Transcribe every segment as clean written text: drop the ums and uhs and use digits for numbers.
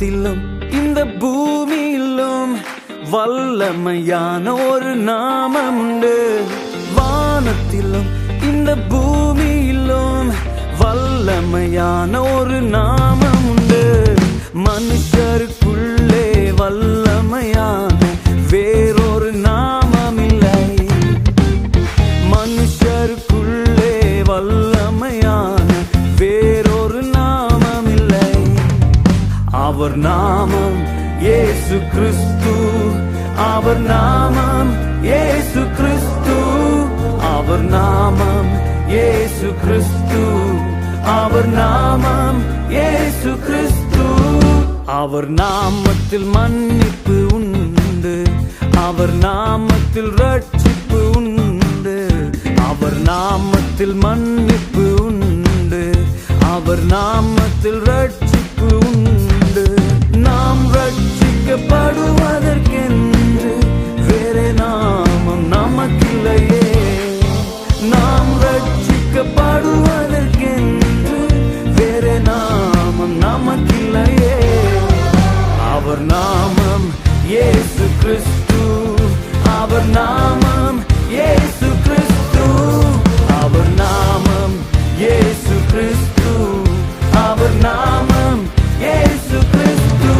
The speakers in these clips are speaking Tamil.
வானத்திலும் இந்த பூமியிலும் வல்லமையான ஒரு நாமம் உண்டு. வானத்திலும் இந்த பூமியிலும் வல்லமையான ஒரு நாமம் உண்டு. மனுஷருக்குள்ளே வல்லமையான வேறொரு நாமம் இல்லை. மனுஷருக்குள்ளே வல்லமையான வேறொரு நாமம் இல்லை. அவர் நாமம் இயேசு கிறிஸ்து. அவர் நாமம் இயேசு கிறிஸ்து. அவர் நாமம் இயேசு கிறிஸ்து. அவர் நாமம் இயேசு கிறிஸ்து. அவர் நாமத்தில் மன்னிப்பு உண்டு. அவர் நாமத்தில் ரட்சிப்பு உண்டு. அவர் நாமத்தில் மன்னிப்பு உண்டு. அவர் நாமத்தில் ரட்சிப்பு உண்டு. நாம் ரட்சிக்கப்படுவதற்கென்று வேறே நாமம் நமக்கில்லையே. நாம் ரட்சிக்கப்படுவதற்கென்று வேறே நாமம் நமக்கில்லையே. அவர் நாமம் இயேசு கிறிஸ்து. அவர் நாமம் இயேசு கிறிஸ்து. அவர் நாமம் இயேசு கிறிஸ்து. அவர் நாமம் இயேசு கிறிஸ்து.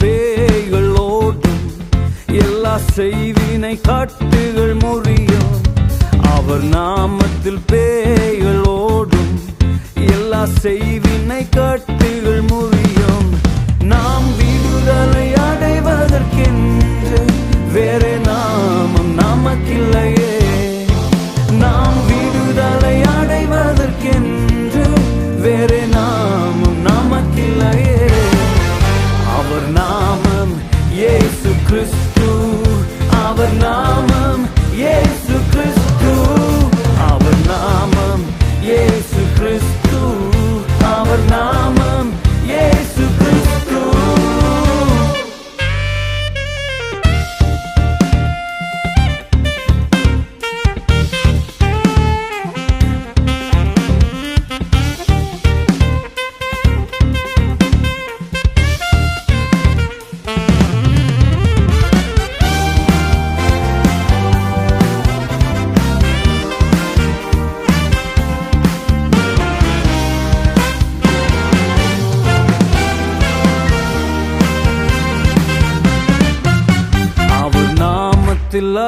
பேய்கள் ஓடும், எல்லா செய்வினை கட்டுகள் முறியும். அவர் நாமத்தில் பேய்கள் ஓடும், எல்லா செய்வினை கட்டுகள் முறியும். நாம் விடுதலை அடைவதற்கென்று வேறே நாமம் நமக்கில்லையே. நாம் விடுதலை அடைவதற்கென்று வேறே நாமம் நமக்கில்லையே. அவர் நாமம் இயேசு கிறிஸ்து. அவர் நாமம் இயேசு கிறிஸ்து. அவர் நாமம் இயேசு கிறிஸ்து. அவர் நாமம் இயேசு கிறிஸ்து.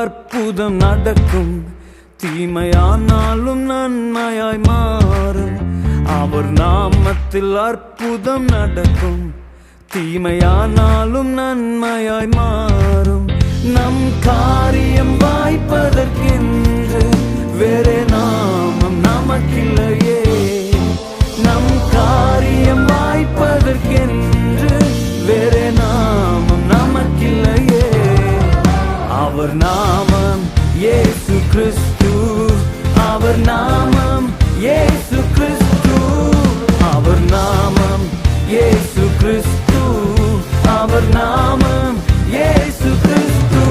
அற்புதம் நடக்கும், தீமையானாலும் நன்மையாய் மாறும். அவர் நாமத்தில் அற்புதம் நடக்கும், தீமையானாலும் நன்மையாய் மாறும். நம் காரியம் வாய்ப்பதற்கென்று வேறே நாமம் நமக்கில்லையே. நம் காரியம் வாய்ப்பதற்கென்று வேறே நாமம் நமக்கில்லையே. அவர் நாமம் இயேசு கிறிஸ்து. அவர் நாமம் இயேசு கிறிஸ்து. அவர் நாமம் இயேசு கிறிஸ்து. அவர் நாமம் இயேசு கிறிஸ்து.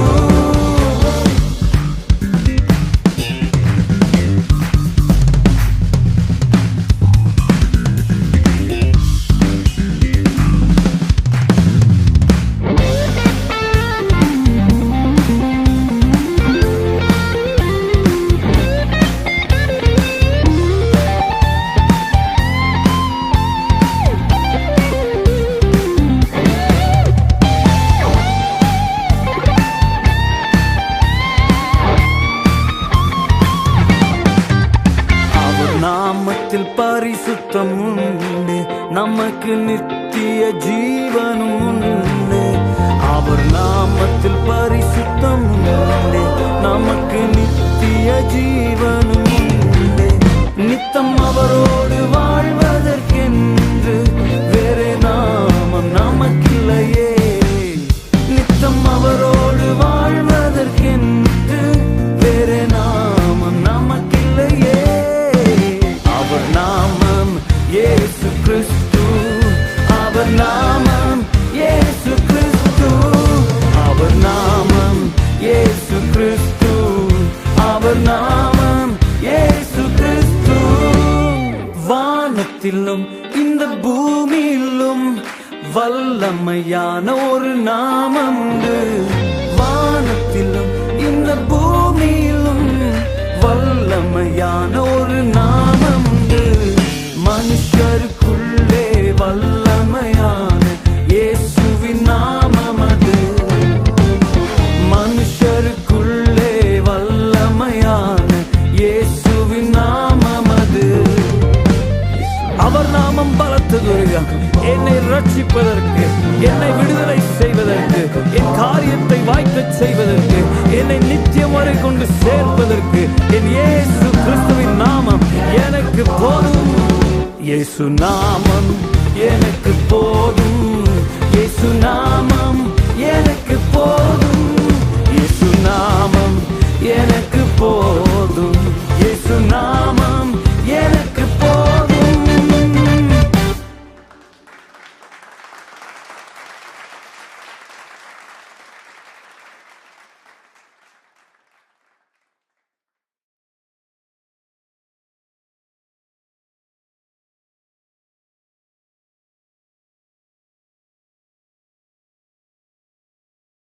நாமத்தில் பரிசுத்தம் உண்டு, நமக்கு நித்திய ஜீவனும் உண்டு. அவர் நாமத்தில் பரிசுத்தம் உண்டு, நமக்கு நித்திய ஜீவனும் உண்டு. நித்தம் அவரோடு வாழ்வதற்கென்று இயேசு கிறிஸ்து. அவர் நாமம் இயேசு கிறிஸ்து. அவர் நாமம் இயேசு கிறிஸ்து. அவர் நாமம் இயேசு கிறிஸ்து. வானத்திலும் இந்த பூமியிலும் வல்லமையான ஒரு நாமம் உண்டு. வானத்திலும் இந்த பூமியிலும் வல்லமையான ஒரு நாமம் உண்டு. மனுஷருக்குள்ளே வல்லமையான இயேசுவின் நாமம் அது. மனுஷருக்குள்ளே வல்லமையான இயேசுவின் நாமம் அது. அவர் நாமம் பலத்ததுரியம். என்னை ரட்சிப்பதற்கு, என்னை விடுதலை செய்வதற்கு, என் காரியத்தை வாய்க்கச் செய்வதற்கு, என்னை நித்தியம் வரை கொண்டு சேர்ப்பதற்கு என் இயேசு கிறிஸ்துவின் நாமம் எனக்கு போதும். இயேசு நாமம் எனக்கு போதும். இயேசு நாமம் எனக்கு போதும். இயேசு நாமம் எனக்கு போதும்.